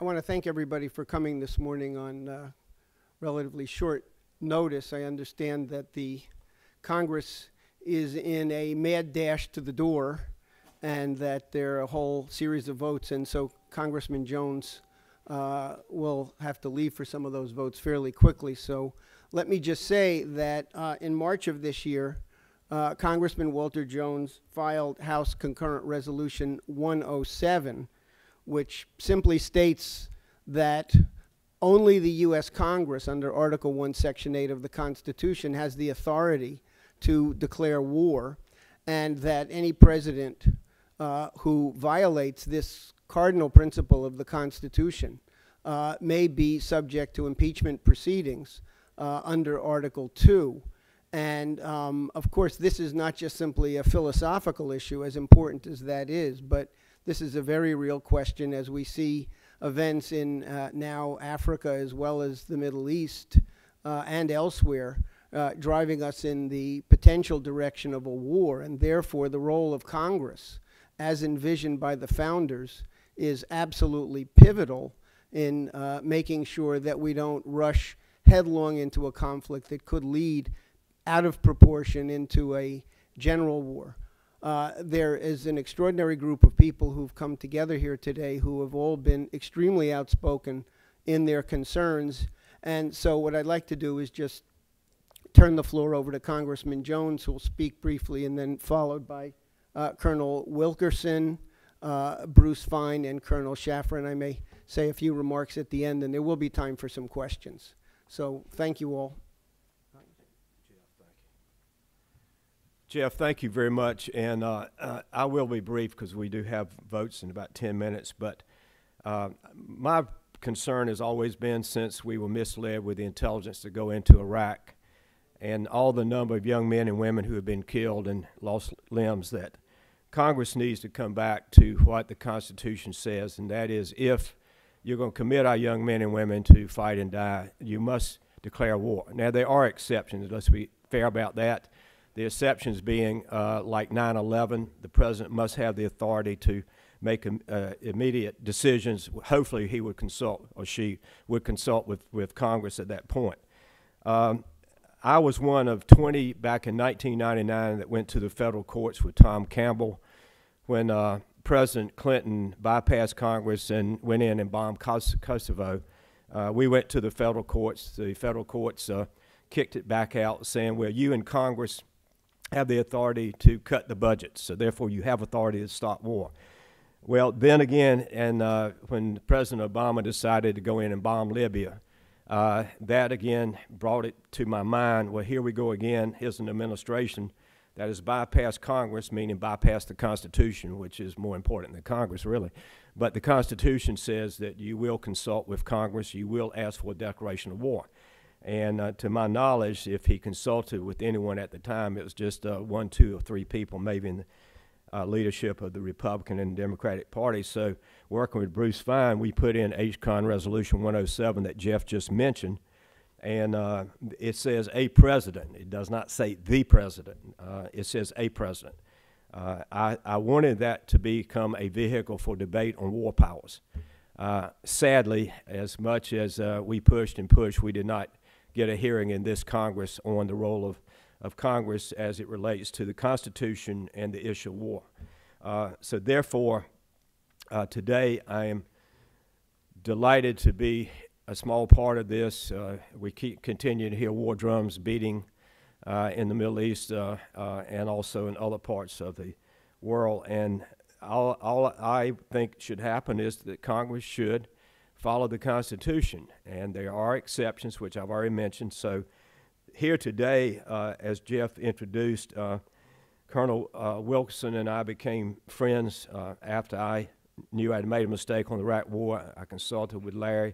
I want to thank everybody for coming this morning on relatively short notice. I understand that the Congress is in a mad dash to the door and that there are a whole series of votes, and so Congressman Jones will have to leave for some of those votes fairly quickly. So let me just say that in March of this year, Congressman Walter Jones filed House Concurrent Resolution 107, which simply states that only the U.S. Congress, under Article 1, Section 8 of the Constitution, has the authority to declare war, and that any president who violates this cardinal principle of the Constitution may be subject to impeachment proceedings under Article 2. And of course, this is not just simply a philosophical issue, as important as that is, but this is a very real question as we see events in now Africa as well as the Middle East and elsewhere driving us in the potential direction of a war. And therefore, the role of Congress, as envisioned by the founders, is absolutely pivotal in making sure that we don't rush headlong into a conflict that could lead out of proportion into a general war. There is an extraordinary group of people who've come together here today who have all been extremely outspoken in their concerns. And so what I'd like to do is just turn the floor over to Congressman Jones, who will speak briefly, and then followed by Colonel Wilkerson, Bruce Fine, and Colonel Schaffer. And I may say a few remarks at the end, and there will be time for some questions. So thank you all. Jeff, thank you very much, and I will be brief because we do have votes in about 10 minutes, but my concern has always been, since we were misled with the intelligence to go into Iraq and all the number of young men and women who have been killed and lost limbs, that Congress needs to come back to what the Constitution says, and that is, if you're going to commit our young men and women to fight and die, you must declare war. Now, there are exceptions. Let's be fair about that. The exceptions being like 9/11, the president must have the authority to make immediate decisions. Hopefully he would consult, or she would consult with Congress at that point. I was one of 20 back in 1999 that went to the federal courts with Tom Campbell when President Clinton bypassed Congress and went in and bombed Kosovo. We went to the federal courts. The federal courts kicked it back out, saying, well, you in Congress have the authority to cut the budget, so therefore you have authority to stop war. Well, then again, and when President Obama decided to go in and bomb Libya, that again brought it to my mind, well, here we go again. Here's an administration that has bypassed Congress, meaning bypassed the Constitution, which is more important than Congress, really. But the Constitution says that you will consult with Congress, you will ask for a declaration of war. And to my knowledge, if he consulted with anyone at the time, it was just 1, 2, or 3 people, maybe in the leadership of the Republican and Democratic Party. So working with Bruce Fine, we put in HCON Resolution 107 that Jeff just mentioned, and it says a president. It does not say the president. It says a president. I wanted that to become a vehicle for debate on war powers. Sadly, as much as we pushed and pushed, we did not get a hearing in this Congress on the role of Congress as it relates to the Constitution and the issue of war. So therefore, today I am delighted to be a small part of this. We continue to hear war drums beating in the Middle East and also in other parts of the world. And all I think should happen is that Congress should follow the Constitution, and there are exceptions, which I've already mentioned. So here today, as Jeff introduced, Colonel Wilkerson and I became friends after I knew I'd made a mistake on the Iraq War. I consulted with Larry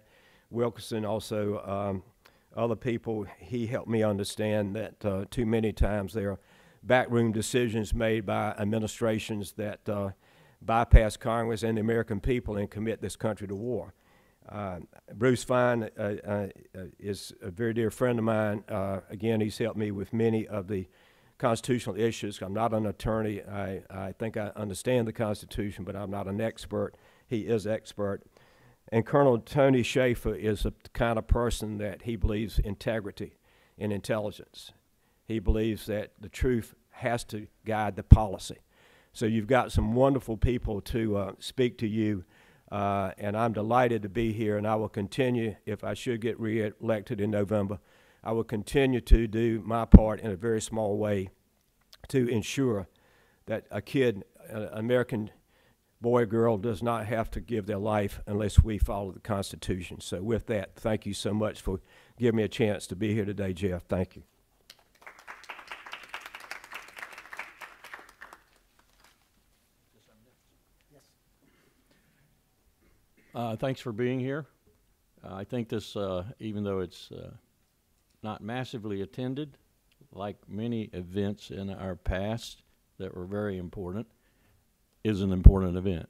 Wilkerson, also other people. He helped me understand that too many times there are backroom decisions made by administrations that bypass Congress and the American people and commit this country to war. Bruce Fine is a very dear friend of mine. Again, he's helped me with many of the constitutional issues. I'm not an attorney. I think I understand the Constitution, but I'm not an expert. He is expert. And Colonel Tony Schaefer is the kind of person that he believes integrity and intelligence. He believes that the truth has to guide the policy. So you've got some wonderful people to speak to you, and I'm delighted to be here, and I will continue, if I should get re-elected in November, I will continue to do my part in a very small way to ensure that a kid, an American boy or girl, does not have to give their life unless we follow the Constitution. So with that, thank you so much for giving me a chance to be here today, Jeff. Thank you. Thanks for being here. I think this, even though it's not massively attended, like many events in our past that were very important, is an important event.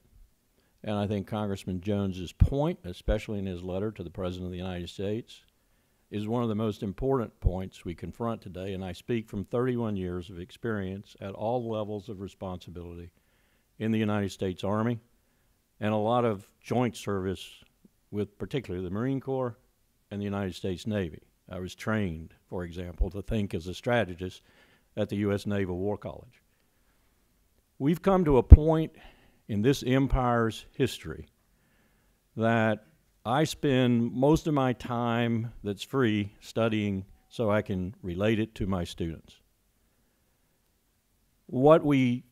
And I think Congressman Jones's point, especially in his letter to the President of the United States, is one of the most important points we confront today. And I speak from 31 years of experience at all levels of responsibility in the United States Army and a lot of joint service with particularly the Marine Corps and the United States Navy. I was trained, for example, to think as a strategist at the U.S. Naval War College. We've come to a point in this empire's history that I spend most of my time that's free studying so I can relate it to my students. What we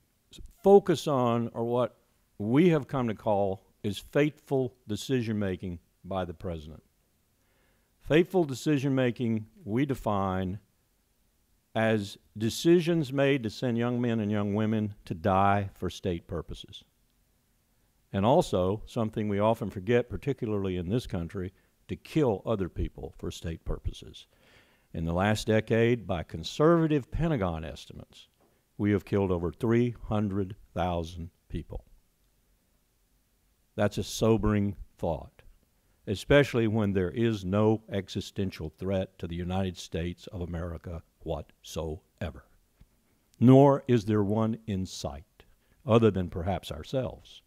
focus on, or what we have come to call, is fateful decision-making by the President. Fateful decision-making we define as decisions made to send young men and young women to die for state purposes. And also, something we often forget, particularly in this country, to kill other people for state purposes. In the last decade, by conservative Pentagon estimates, we have killed over 300,000 people. That's a sobering thought, especially when there is no existential threat to the United States of America whatsoever. Nor is there one in sight, other than perhaps ourselves.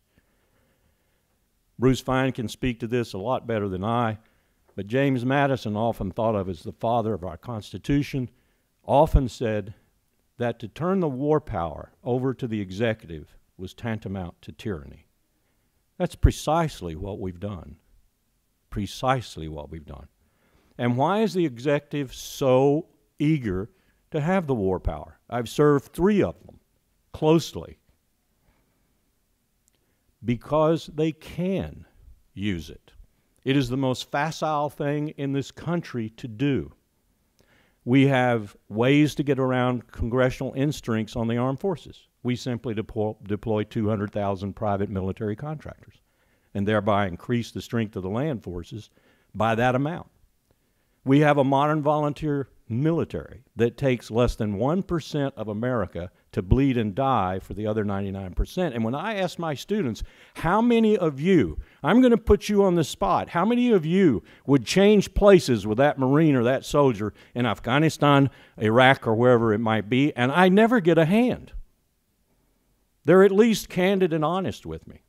Bruce Fine can speak to this a lot better than I, but James Madison, often thought of as the father of our Constitution, often said that to turn the war power over to the executive was tantamount to tyranny. That's precisely what we've done. Precisely what we've done. And why is the executive so eager to have the war power? I've served 3 of them closely. Because they can use it. It is the most facile thing in this country to do. We have ways to get around congressional instincts on the armed forces. We simply deploy 200,000 private military contractors and thereby increase the strength of the land forces by that amount. We have a modern volunteer military that takes less than 1% of America to bleed and die for the other 99%. And when I ask my students, how many of you, I'm going to put you on the spot, how many of you would change places with that Marine or that soldier in Afghanistan, Iraq, or wherever it might be, and I never get a hand. They're at least candid and honest with me.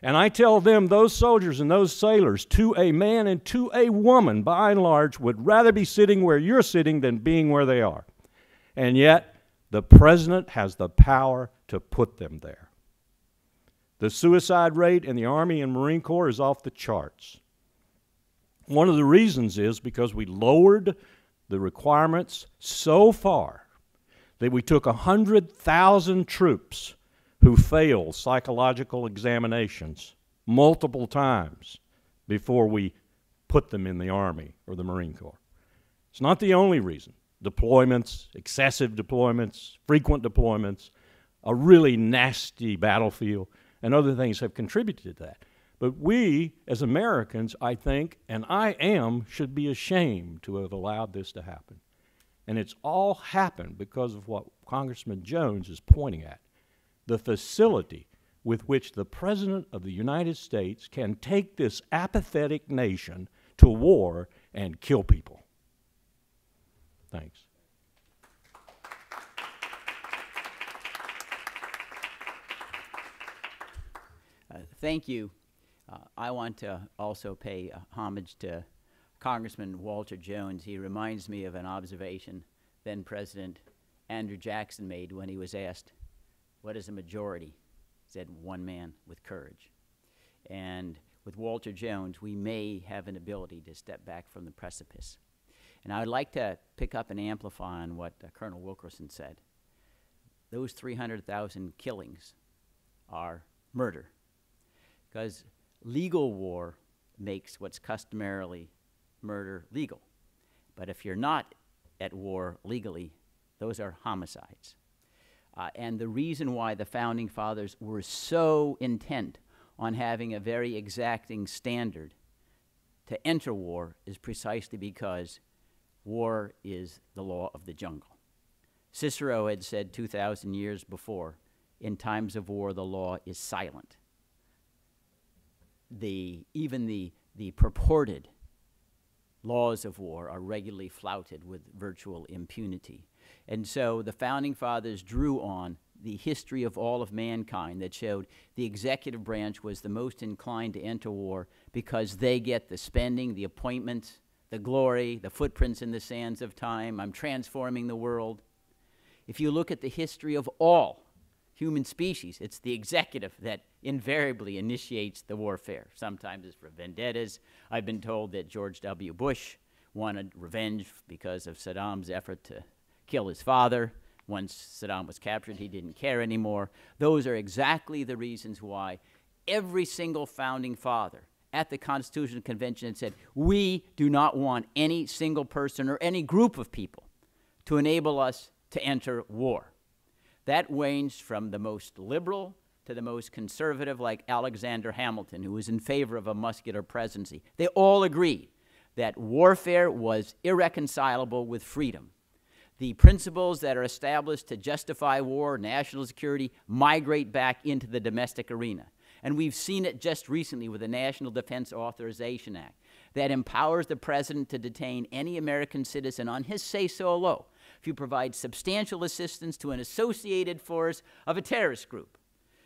And I tell them those soldiers and those sailors, to a man and to a woman, by and large, would rather be sitting where you're sitting than being where they are. And yet, the President has the power to put them there. The suicide rate in the Army and Marine Corps is off the charts. One of the reasons is because we lowered the requirements so far that we took 100,000 troops who failed psychological examinations multiple times before we put them in the Army or the Marine Corps. It's not the only reason. Deployments, excessive deployments, frequent deployments, a really nasty battlefield, and other things have contributed to that. But we, as Americans, I think, and I am, should be ashamed to have allowed this to happen. And it's all happened because of what Congressman Jones is pointing at. The facility with which the President of the United States can take this apathetic nation to war and kill people. Thanks. Thank you. I want to also pay homage to Congressman Walter Jones. He reminds me of an observation then President Andrew Jackson made when he was asked, what is a majority? He said, one man with courage. And with Walter Jones, we may have an ability to step back from the precipice. And I would like to pick up and amplify on what Colonel Wilkerson said. Those 300,000 killings are murder, because legal war makes what's customarily murder legal. But if you're not at war legally, those are homicides. And the reason why the Founding Fathers were so intent on having a very exacting standard to enter war is precisely because war is the law of the jungle. Cicero had said 2,000 years before, in times of war, the law is silent. Even the purported laws of war are regularly flouted with virtual impunity. And so the Founding Fathers drew on the history of all of mankind that showed the executive branch was the most inclined to enter war because they get the spending, the appointments, the glory, the footprints in the sands of time. I'm transforming the world. If you look at the history of all human species, it's the executive that invariably initiates the warfare. Sometimes it's for vendettas. I've been told that George W. Bush wanted revenge because of Saddam's effort to kill his father. Once Saddam was captured, he didn't care anymore. Those are exactly the reasons why every single founding father at the Constitutional Convention had said, we do not want any single person or any group of people to enable us to enter war. That ranged from the most liberal to the most conservative, like Alexander Hamilton, who was in favor of a muscular presidency. They all agreed that warfare was irreconcilable with freedom. The principles that are established to justify war, national security, migrate back into the domestic arena. And we've seen it just recently with the National Defense Authorization Act that empowers the president to detain any American citizen on his say-so alone if you provide substantial assistance to an associated force of a terrorist group.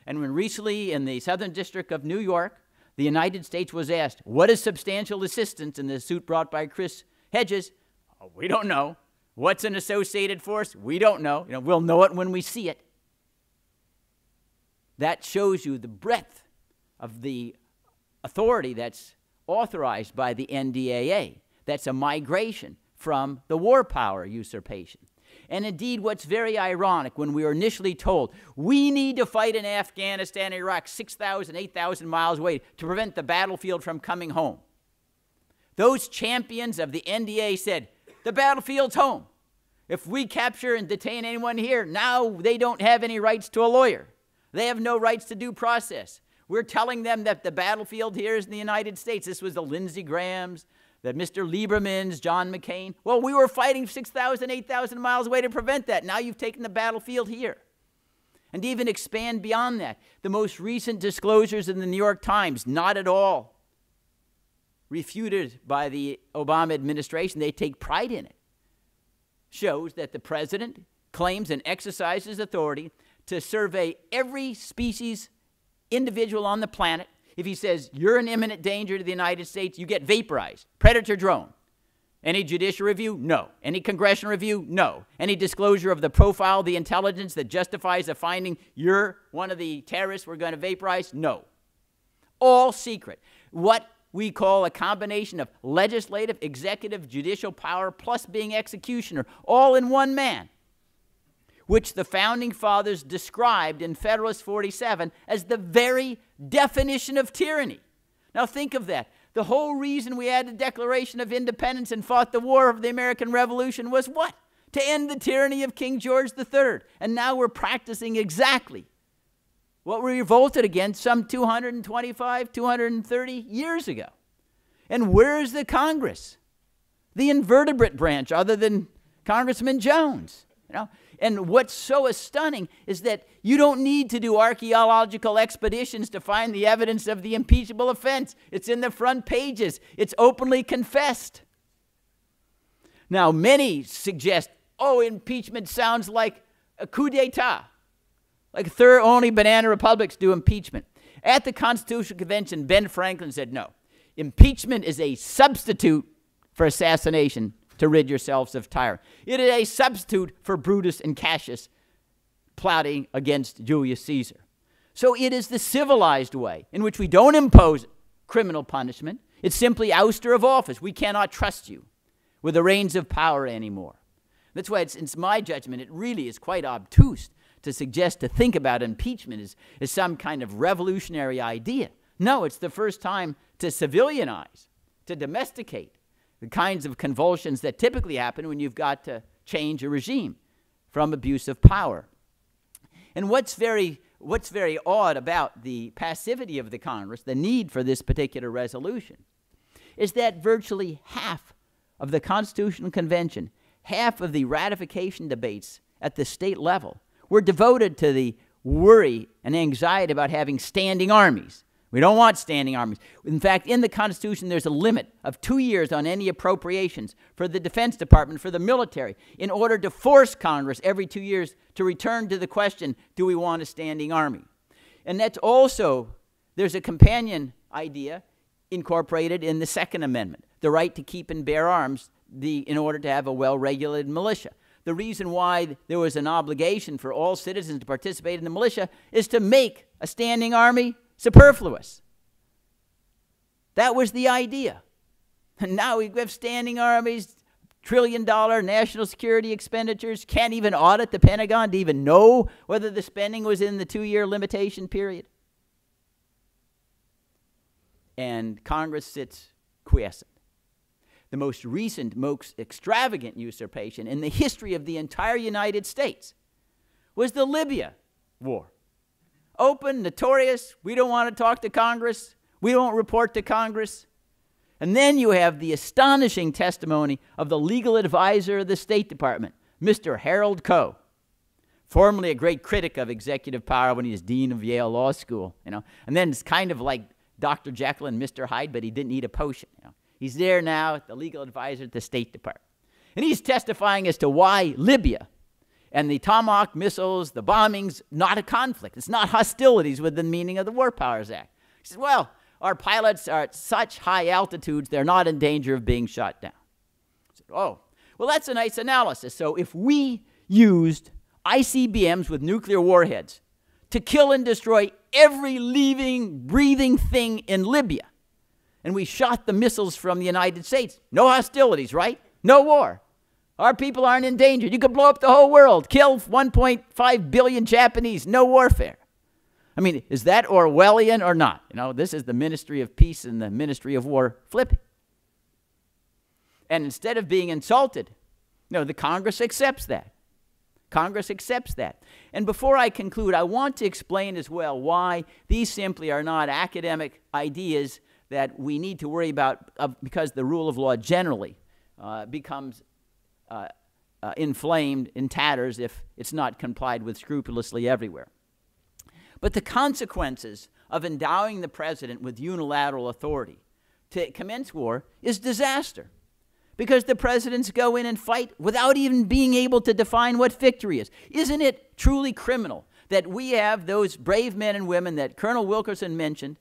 And when recently in the Southern District of New York, the United States was asked, what is substantial assistance in the suit brought by Chris Hedges? Oh, we don't know. What's an associated force? We don't know. We'll know it when we see it. That shows you the breadth of the authority that's authorized by the NDAA. That's a migration from the war power usurpation. And indeed, what's very ironic, when we were initially told, we need to fight in Afghanistan and Iraq 6,000, 8,000 miles away to prevent the battlefield from coming home. Those champions of the NDAA said, the battlefield's home. If we capture and detain anyone here, now they don't have any rights to a lawyer. They have no rights to due process. We're telling them that the battlefield here is in the United States. This was the Lindsey Grahams, the Mr. Liebermans, John McCain. Well, we were fighting 6,000, 8,000 miles away to prevent that. Now you've taken the battlefield here. And to even expand beyond that, the most recent disclosures in the New York Times, not at all refuted by the Obama administration, they take pride in it, shows that the president claims and exercises authority to survey every species individual on the planet. If he says you're in imminent danger to the United States, you get vaporized. Predator drone. Any judicial review? No. Any congressional review? No. Any disclosure of the profile of the intelligence that justifies the finding you're one of the terrorists we're going to vaporize? No. All secret. What we call a combination of legislative, executive, judicial power, plus being executioner, all in one man, which the Founding Fathers described in Federalist 47 as the very definition of tyranny. Now think of that. The whole reason we had the Declaration of Independence and fought the War of the American Revolution was what? To end the tyranny of King George III. And now we're practicing exactly what we revolted against some 225, 230 years ago. And where is the Congress? The invertebrate branch, other than Congressman Jones. And what's so stunning is that you don't need to do archaeological expeditions to find the evidence of the impeachable offense. It's in the front pages. It's openly confessed. Now, many suggest, oh, impeachment sounds like a coup d'etat. Like only banana republics do impeachment. At the Constitutional Convention, Ben Franklin said, no, impeachment is a substitute for assassination to rid yourselves of tyranny. It is a substitute for Brutus and Cassius plotting against Julius Caesar. So it is the civilized way in which we don't impose criminal punishment. It's simply ouster of office. We cannot trust you with the reins of power anymore. That's why it's my judgment, it really is quite obtuse to suggest, to think about impeachment as some kind of revolutionary idea. No, it's the first time to civilianize, to domesticate the kinds of convulsions that typically happen when you've got to change a regime from abuse of power. And what's very odd about the passivity of the Congress, the need for this particular resolution, is that virtually half of the Constitutional Convention, half of the ratification debates at the state level were devoted to the worry and anxiety about having standing armies. We don't want standing armies. In fact, in the Constitution, there's a limit of 2 years on any appropriations for the Defense Department, for the military, in order to force Congress every 2 years to return to the question, do we want a standing army? And that's also, there's a companion idea incorporated in the Second Amendment, the right to keep and bear arms in order to have a well-regulated militia. The reason why there was an obligation for all citizens to participate in the militia is to make a standing army superfluous. That was the idea. And now we have standing armies, $1 trillion national security expenditures, can't even audit the Pentagon to even know whether the spending was in the 2-year limitation period. And Congress sits quiescent. The most recent, most extravagant usurpation in the history of the entire United States was the Libya war. Open, notorious, we don't want to talk to Congress, we don't report to Congress. And then you have the astonishing testimony of the legal advisor of the State Department, Mr. Harold Koh, formerly a great critic of executive power when he was dean of Yale Law School, And then it's kind of like Dr. Jekyll and Mr. Hyde, but he didn't need a potion, He's there now, the legal advisor at the State Department. And he's testifying as to why Libya and the Tomahawk missiles, the bombings, not a conflict. It's not hostilities within the meaning of the War Powers Act. He says, well, our pilots are at such high altitudes, they're not in danger of being shot down. I said, oh, well, that's a nice analysis. So if we used ICBMs with nuclear warheads to kill and destroy every living, breathing thing in Libya, and we shot the missiles from the United States, no hostilities, right? No war. Our people aren't in danger. You could blow up the whole world, kill 1.5 billion Japanese, no warfare. I mean, is that Orwellian or not? This is the Ministry of Peace and the Ministry of War flipping. And instead of being insulted, the Congress accepts that. Congress accepts that. And before I conclude, I want to explain as well why these simply are not academic ideas that we need to worry about because the rule of law generally becomes inflamed in tatters if it's not complied with scrupulously everywhere. But the consequences of endowing the president with unilateral authority to commence war is disaster, because the presidents go in and fight without even being able to define what victory is. Isn't it truly criminal that we have those brave men and women that Colonel Wilkerson mentioned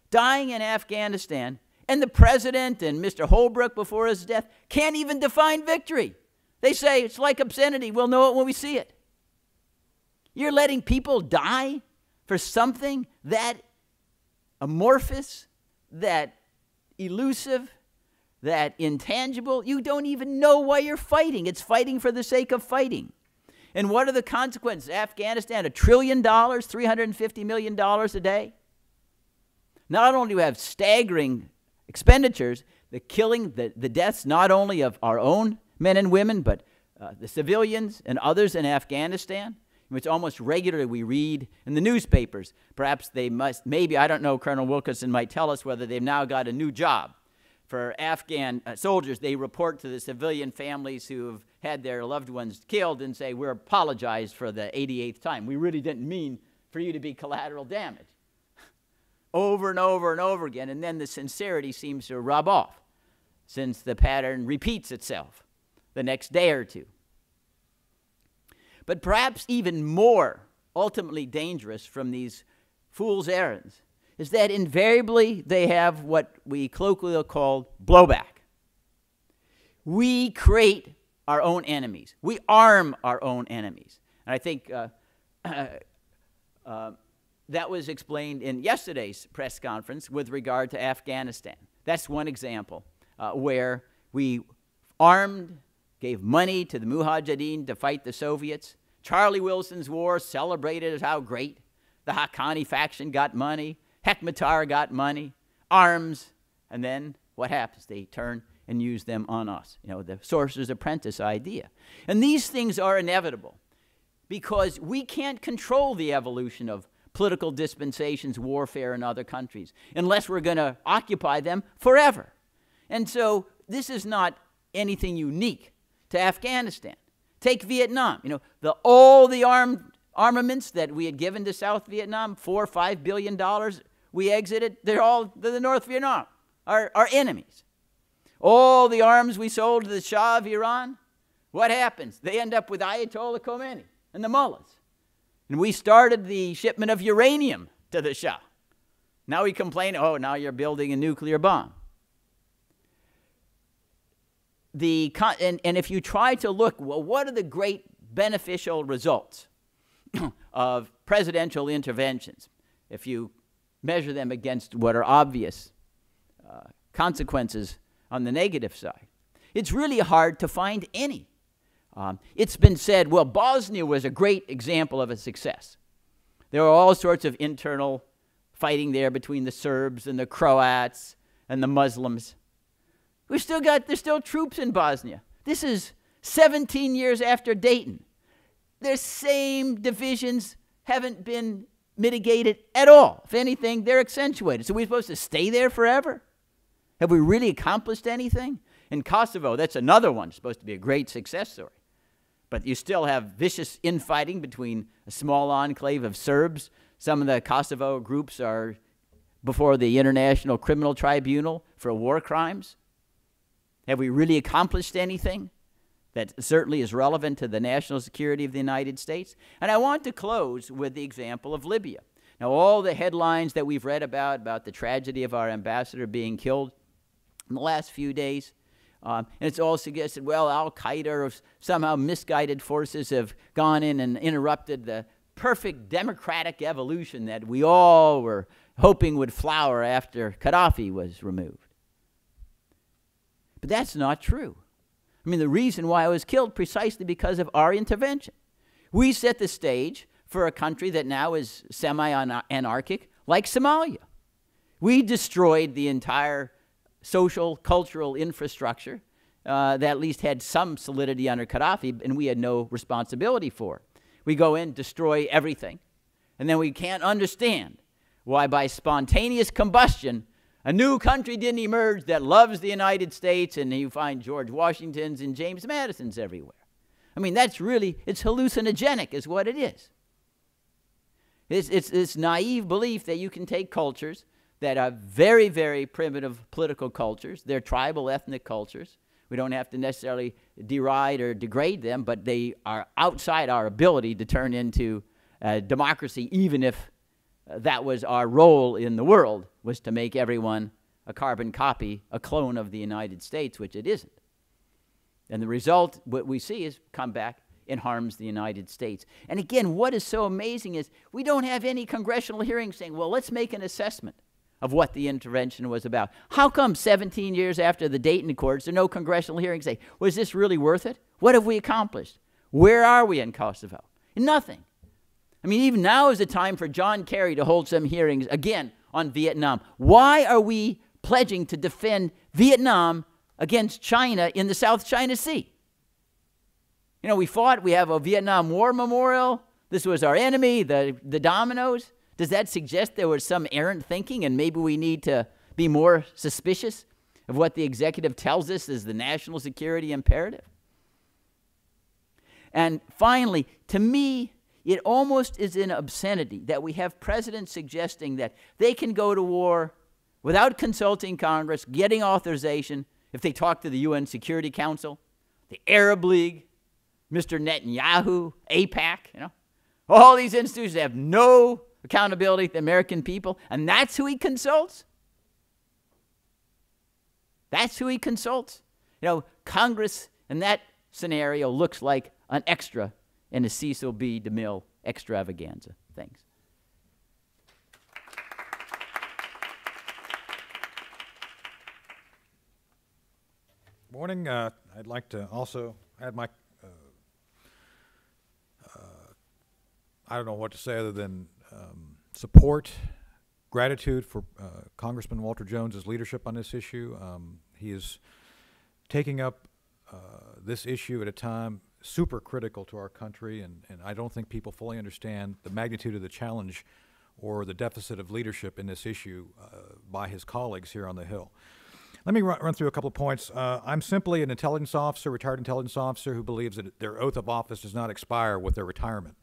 dying in Afghanistan, and the president and Mr. Holbrooke before his death can't even define victory? They say it's like obscenity. We'll know it when we see it. You're letting people die for something that amorphous, that elusive, that intangible. You don't even know why you're fighting. It's fighting for the sake of fighting. And what are the consequences? Afghanistan, $1 trillion, $350 million a day. Not only do we have staggering expenditures, the killing, the deaths not only of our own men and women, but the civilians and others in Afghanistan, which almost regularly we read in the newspapers. Perhaps they must, maybe, I don't know, Colonel Wilkerson might tell us whether they've now got a new job. For Afghan soldiers, they report to the civilian families who have had their loved ones killed and say, we're apologized for the 88th time. We really didn't mean for you to be collateral damage. Over and over and over again, and then the sincerity seems to rub off since the pattern repeats itself the next day or two. But perhaps even more ultimately dangerous from these fool's errands is that invariably they have what we colloquially call blowback. We create our own enemies. We arm our own enemies. And I think that was explained in yesterday's press conference with regard to Afghanistan. That's one example where we armed, gave money to the Mujahideen to fight the Soviets. Charlie Wilson's war celebrated as how great. The Haqqani faction got money. Hekmatyar got money, arms, and then what happens? They turn and use them on us. You know, the sorcerer's apprentice idea. And these things are inevitable because we can't control the evolution of political dispensations, warfare in other countries, unless we're going to occupy them forever. And so this is not anything unique to Afghanistan. Take Vietnam. You know, all the armaments that we had given to South Vietnam, $4 or $5 billion we exited, they're the North Vietnam, our enemies. All the arms we sold to the Shah of Iran, what happens? They end up with Ayatollah Khomeini and the mullahs. And we started the shipment of uranium to the Shah. Now we complain, oh, now you're building a nuclear bomb. And if you try to look, well, what are the great beneficial results of presidential interventions? If you measure them against what are obvious consequences on the negative side, it's really hard to find any. It's been said, well, Bosnia was a great example of a success. There were all sorts of internal fighting there between the Serbs and the Croats and the Muslims. There's still troops in Bosnia. This is 17 years after Dayton. Their same divisions haven't been mitigated at all. If anything, they're accentuated. So we're supposed to stay there forever? Have we really accomplished anything? In Kosovo, that's another one, supposed to be a great success story. But you still have vicious infighting between a small enclave of Serbs. Some of the Kosovo groups are before the International Criminal Tribunal for war crimes. Have we really accomplished anything that certainly is relevant to the national security of the United States? And I want to close with the example of Libya. Now, all the headlines that we've read about the tragedy of our ambassador being killed in the last few days, and it's all suggested, well, al-Qaeda or somehow misguided forces have gone in and interrupted the perfect democratic evolution that we all were hoping would flower after Gaddafi was removed. But that's not true. I mean, the reason why I was killed precisely because of our intervention. We set the stage for a country that now is semi-anarchic, like Somalia. We destroyed the entire social, cultural infrastructure that at least had some solidity under Gaddafi, and we had no responsibility for. We go in, destroy everything, and then we can't understand why by spontaneous combustion a new country didn't emerge that loves the United States, and you find George Washingtons and James Madisons everywhere. I mean, that's really, it's hallucinogenic is what it is. It's this naive belief that you can take cultures that are very, very primitive political cultures. They're tribal, ethnic cultures. We don't have to necessarily deride or degrade them, but they are outside our ability to turn into democracy, even if that was our role in the world, was to make everyone a carbon copy, a clone of the United States, which it isn't. And the result, what we see, is come back and harms the United States. And again, what is so amazing is we don't have any congressional hearings saying, well, let's make an assessment of what the intervention was about. How come 17 years after the Dayton Accords, there are no congressional hearings saying, was this really worth it? What have we accomplished? Where are we in Kosovo? Nothing. I mean, even now is the time for John Kerry to hold some hearings, again, on Vietnam. Why are we pledging to defend Vietnam against China in the South China Sea? You know, we fought. We have a Vietnam War memorial. This was our enemy, the dominoes. Does that suggest there was some errant thinking and maybe we need to be more suspicious of what the executive tells us is the national security imperative? And finally, to me, it almost is an obscenity that we have presidents suggesting that they can go to war without consulting Congress, getting authorization, if they talk to the UN Security Council, the Arab League, Mr. Netanyahu, AIPAC, you know. All these institutions have no accountability to the American people, and that's who he consults? That's who he consults? You know, Congress in that scenario looks like an extra in a Cecil B. DeMille extravaganza. Thanks. Morning. I'd like to also add my, I don't know what to say other than support, gratitude for Congressman Walter Jones's leadership on this issue. He is taking up this issue at a time super critical to our country, and I don't think people fully understand the magnitude of the challenge or the deficit of leadership in this issue by his colleagues here on the Hill. Let me run through a couple of points. I'm simply an intelligence officer, retired intelligence officer, who believes that their oath of office does not expire with their retirement.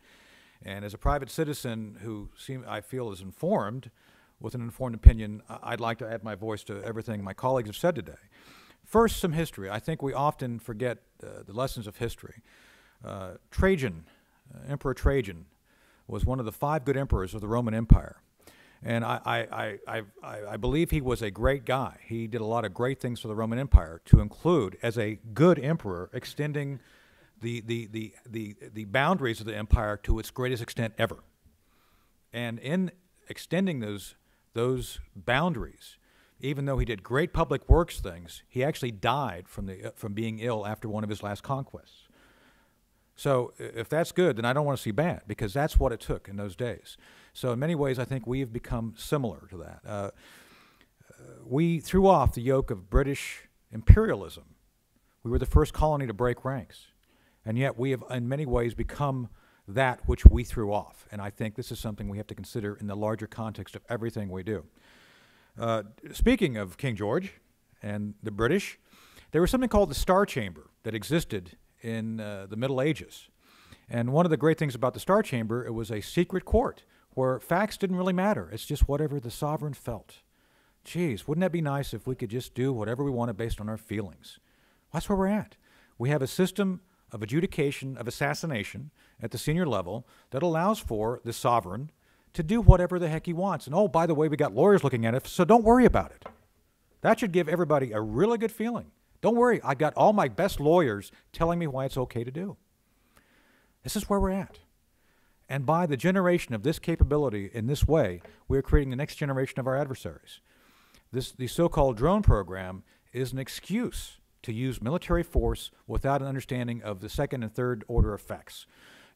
And as a private citizen who I feel is informed, with an informed opinion, I'd like to add my voice to everything my colleagues have said today. First, some history. I think we often forget the lessons of history. Trajan, Emperor Trajan, was one of the 5 good emperors of the Roman Empire. And I believe he was a great guy. He did a lot of great things for the Roman Empire, to include, as a good emperor, extending the boundaries of the empire to its greatest extent ever. And in extending those boundaries, even though he did great public works things, he actually died from being ill after one of his last conquests. So if that's good, then I don't want to see bad, because that's what it took in those days. So in many ways, I think we have become similar to that. We threw off the yoke of British imperialism. We were the first colony to break ranks. And yet we have, in many ways, become that which we threw off. And I think this is something we have to consider in the larger context of everything we do. Speaking of King George and the British, there was something called the Star Chamber that existed in the Middle Ages. And one of the great things about the Star Chamber, it was a secret court where facts didn't really matter. It's just whatever the sovereign felt. Geez, wouldn't that be nice if we could just do whatever we wanted based on our feelings? Well, that's where we're at. We have a system of adjudication of assassination at the senior level that allows for the sovereign to do whatever the heck he wants. And oh, by the way, we got lawyers looking at it, so don't worry about it. That should give everybody a really good feeling. Don't worry, I got all my best lawyers telling me why it's okay to do. This is where we're at. And by the generation of this capability in this way, we're creating the next generation of our adversaries. The so-called drone program is an excuse to use military force without an understanding of the second and third order effects.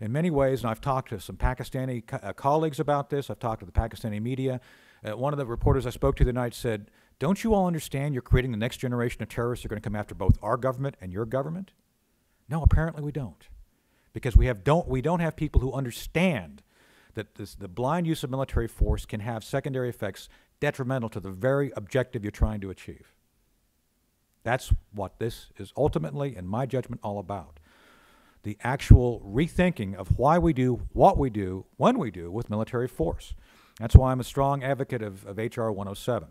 In many ways, and I've talked to some Pakistani colleagues about this, I've talked to the Pakistani media. One of the reporters I spoke to the night said, don't you all understand you're creating the next generation of terrorists who are going to come after both our government and your government? No, apparently we don't. Because we don't have people who understand that the blind use of military force can have secondary effects detrimental to the very objective you're trying to achieve. That's what this is ultimately, in my judgment, all about. The actual rethinking of why we do what we do, when we do, with military force. That's why I'm a strong advocate of H.R. 107.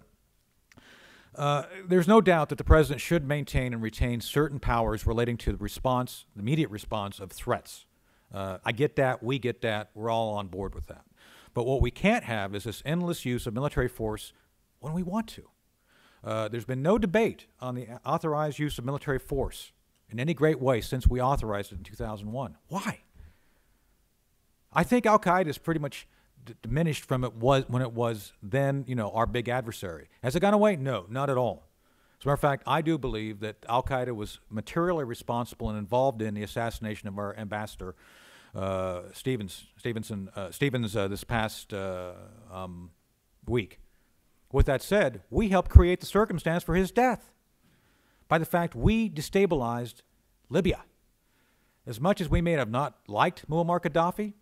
There's no doubt that the president should maintain and retain certain powers relating to the response, the immediate response of threats. I get that, we get that, we're all on board with that. But what we can't have is this endless use of military force when we want to. There's been no debate on the authorized use of military force in any great way since we authorized it in 2001. Why? I think Al-Qaeda is pretty much diminished from when it was then, our big adversary. Has it gone away? No, not at all. As a matter of fact, I do believe that Al-Qaeda was materially responsible and involved in the assassination of our ambassador, Stevens this past week. With that said, we helped create the circumstance for his death by the fact we destabilized Libya. As much as we may have not liked Muammar Gaddafi,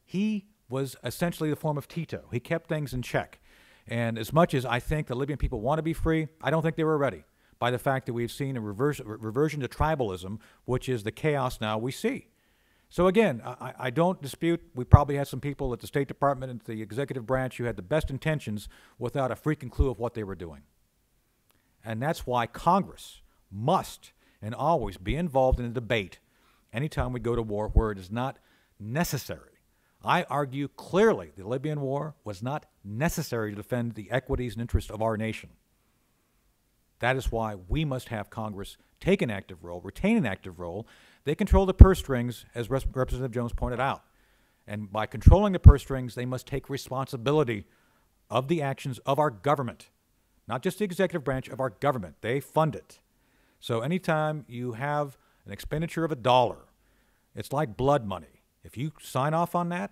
he was essentially the form of Tito. He kept things in check. And as much as I think the Libyan people want to be free, I don't think they were ready by the fact that we've seen a reversion to tribalism, which is the chaos now we see. So again, I don't dispute we probably had some people at the State Department and the executive branch who had the best intentions without a freaking clue of what they were doing. And that's why Congress must and always be involved in a debate anytime we go to war where it is not necessary. I argue clearly the Libyan war was not necessary to defend the equities and interests of our nation. That is why we must have Congress take an active role, retain an active role. They control the purse strings, as Representative Jones pointed out. And by controlling the purse strings, they must take responsibility of the actions of our government, not just the executive branch of our government. They fund it. So anytime you have an expenditure of $1, it's like blood money. If you sign off on that,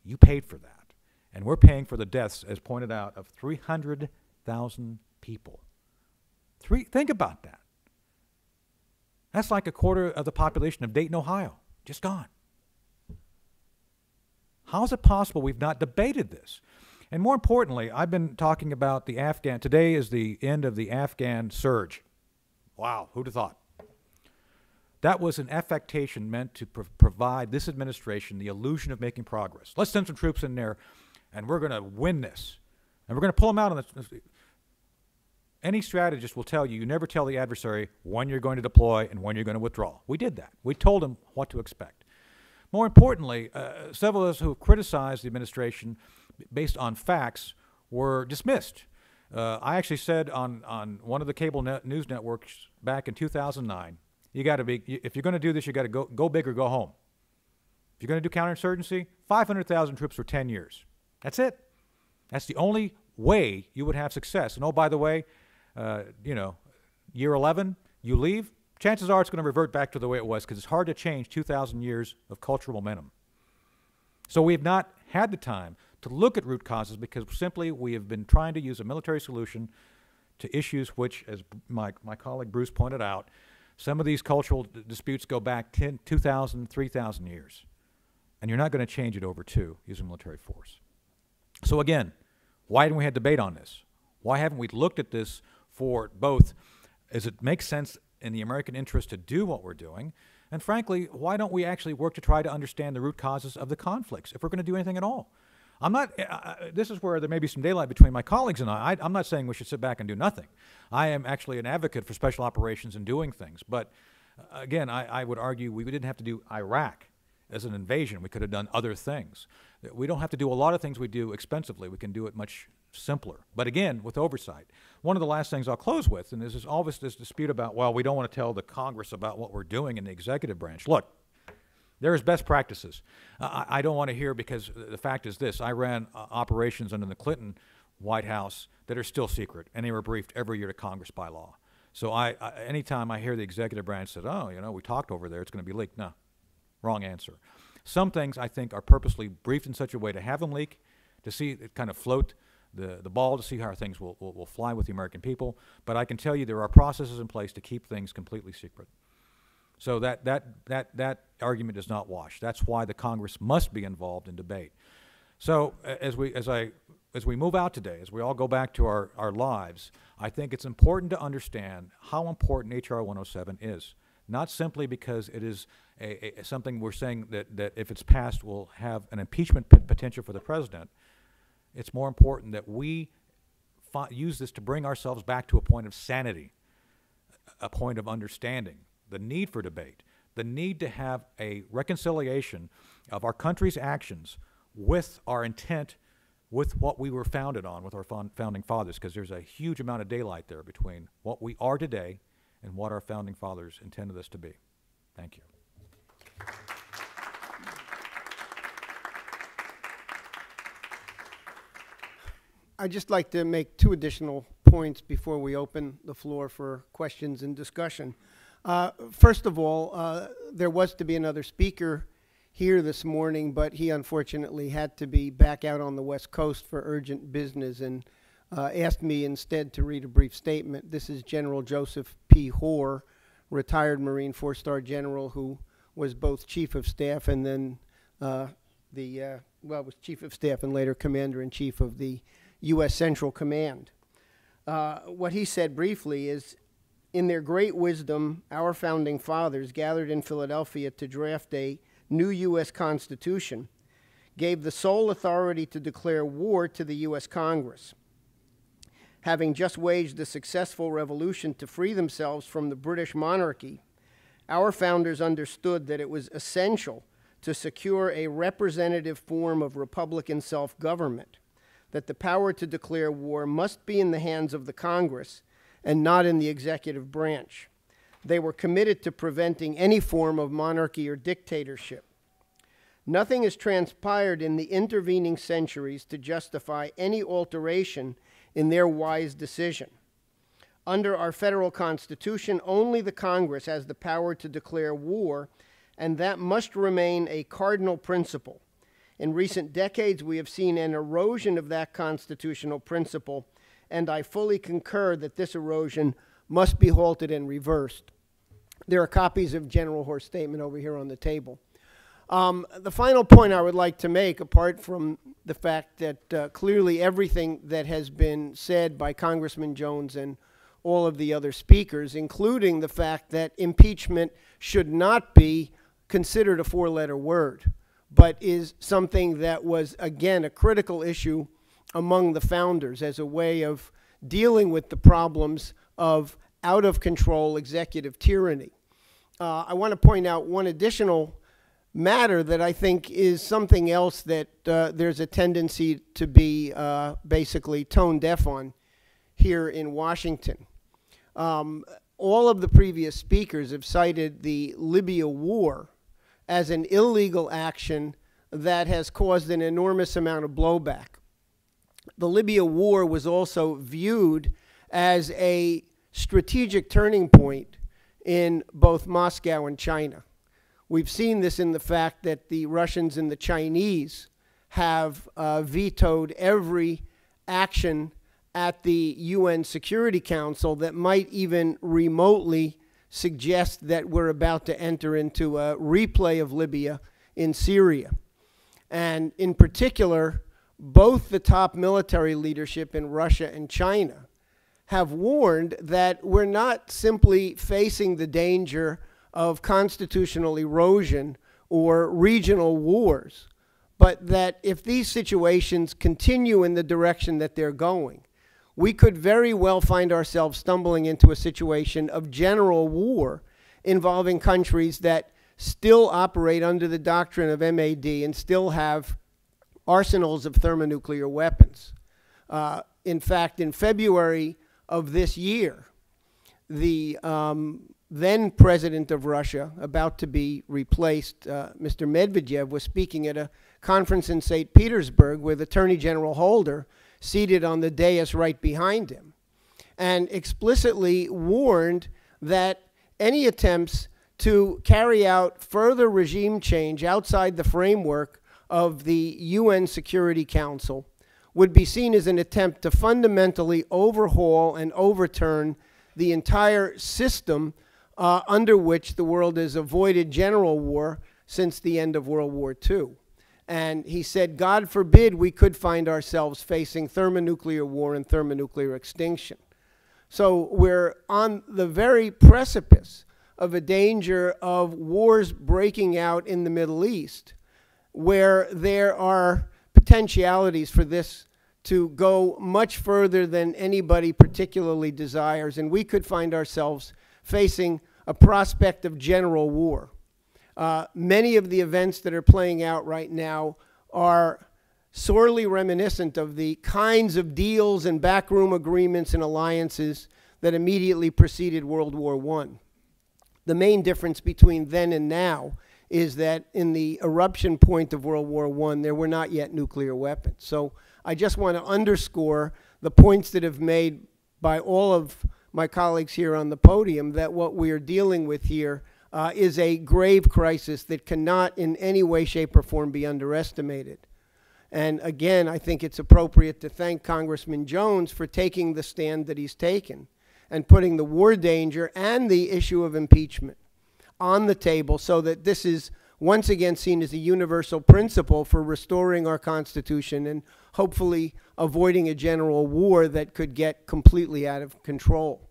you paid for that. And we're paying for the deaths, as pointed out, of 300,000 people. Think about that. That's like a quarter of the population of Dayton, Ohio, just gone. How is it possible we've not debated this? And more importantly, I've been talking about the Afghan. Today is the end of the Afghan surge. Wow, who'd have thought? That was an affectation meant to provide this administration the illusion of making progress. Let's send some troops in there, and we're going to win this. And we're going to pull them out on the... Any strategist will tell you, you never tell the adversary when you're going to deploy and when you're going to withdraw. We did that. We told them what to expect. More importantly, several of us who have criticized the administration based on facts were dismissed. I actually said on one of the cable news networks back in 2009, you got to be, if you're going to do this, you got to go big or go home. If you're going to do counterinsurgency, 500,000 troops for 10 years. That's it. That's the only way you would have success. And oh, by the way, you know, year 11, you leave, chances are it's going to revert back to the way it was because it's hard to change 2,000 years of cultural momentum. So we have not had the time to look at root causes because simply we have been trying to use a military solution to issues which, as my colleague Bruce pointed out, some of these cultural disputes go back 2,000, 3,000 years. And you're not going to change it over two using military force. So again, why didn't we have debate on this? Why haven't we looked at this for both, as it makes sense in the American interest to do what we're doing, and frankly, why don't we actually work to try to understand the root causes of the conflicts if we're going to do anything at all? I'm not, this is where there may be some daylight between my colleagues and I. I'm not saying we should sit back and do nothing. I am actually an advocate for special operations and doing things. But again, I would argue we didn't have to do Iraq as an invasion. We could have done other things. We don't have to do a lot of things we do expensively. We can do it much simpler. But again, with oversight. One of the last things I'll close with, and there's always this dispute about, well, we don't want to tell the Congress about what we're doing in the executive branch. Look, there's best practices. I don't want to hear, because the fact is this. I ran operations under the Clinton White House that are still secret, and they were briefed every year to Congress by law. So anytime I hear the executive branch said, oh, you know, we talked over there, it's going to be leaked. No, wrong answer. Some things I think are purposely briefed in such a way to have them leak, to see it kind of float the ball, to see how things will fly with the American people. But I can tell you there are processes in place to keep things completely secret. So that argument does not wash. That's why the Congress must be involved in debate. So as we move out today, as we all go back to our lives, I think it's important to understand how important H.R. 107 is. Not simply because it is something we're saying that if it's passed will have an impeachment potential for the president. It's more important that we use this to bring ourselves back to a point of sanity, a point of understanding, the need for debate, the need to have a reconciliation of our country's actions with our intent, with what we were founded on, with our founding fathers, because there's a huge amount of daylight there between what we are today and what our founding fathers intended us to be. Thank you. I'd just like to make two additional points before we open the floor for questions and discussion. First of all, there was to be another speaker here this morning, but he unfortunately had to be back out on the West Coast for urgent business and asked me instead to read a brief statement. This is General Joseph P. Hoare, retired Marine four-star general who was both Chief of Staff and then was Chief of Staff and later Commander-in-Chief of the U.S. Central Command. What he said briefly is, in their great wisdom, our founding fathers gathered in Philadelphia to draft a new U.S. Constitution, gave the sole authority to declare war to the U.S. Congress. Having just waged a successful revolution to free themselves from the British monarchy, our founders understood that it was essential to secure a representative form of Republican self-government, that the power to declare war must be in the hands of the Congress and not in the executive branch. They were committed to preventing any form of monarchy or dictatorship. Nothing has transpired in the intervening centuries to justify any alteration in their wise decision. Under our federal Constitution, only the Congress has the power to declare war, and that must remain a cardinal principle. In recent decades, we have seen an erosion of that constitutional principle, and I fully concur that this erosion must be halted and reversed. There are copies of General Hoar's statement over here on the table. The final point I would like to make, apart from the fact that clearly everything that has been said by Congressman Jones and all of the other speakers, including the fact that impeachment should not be considered a four-letter word, but is something that was, again, a critical issue among the founders as a way of dealing with the problems of out-of-control executive tyranny. I want to point out one additional matter that I think is something else that there's a tendency to be basically tone deaf on here in Washington. All of the previous speakers have cited the Libya war as an illegal action that has caused an enormous amount of blowback. The Libya war was also viewed as a strategic turning point in both Moscow and China. We've seen this in the fact that the Russians and the Chinese have vetoed every action at the UN Security Council that might even remotely suggest that we're about to enter into a replay of Libya in Syria. And in particular, both the top military leadership in Russia and China have warned that we're not simply facing the danger of constitutional erosion or regional wars, but that if these situations continue in the direction that they're going, we could very well find ourselves stumbling into a situation of general war involving countries that still operate under the doctrine of MAD and still have arsenals of thermonuclear weapons. In fact, in February of this year, the then president of Russia, about to be replaced, Mr. Medvedev, was speaking at a conference in St. Petersburg with Attorney General Holder seated on the dais right behind him, and explicitly warned that any attempts to carry out further regime change outside the framework of the UN Security Council would be seen as an attempt to fundamentally overhaul and overturn the entire system under which the world has avoided general war since the end of World War II. And he said, God forbid we could find ourselves facing thermonuclear war and thermonuclear extinction. So we're on the very precipice of a danger of wars breaking out in the Middle East, where there are potentialities for this to go much further than anybody particularly desires, and we could find ourselves facing a prospect of general war. Many of the events that are playing out right now are sorely reminiscent of the kinds of deals and backroom agreements and alliances that immediately preceded World War I. The main difference between then and now is that in the eruption point of World War I, there were not yet nuclear weapons. So I just want to underscore the points that have made by all of my colleagues here on the podium, that what we are dealing with here is a grave crisis that cannot in any way, shape, or form be underestimated. And again, I think it's appropriate to thank Congressman Jones for taking the stand that he's taken and putting the war danger and the issue of impeachment on the table so that this is once again seen as a universal principle for restoring our Constitution and hopefully avoiding a general war that could get completely out of control.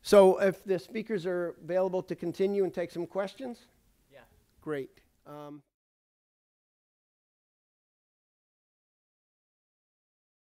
So if the speakers are available to continue and take some questions? Yeah. Great.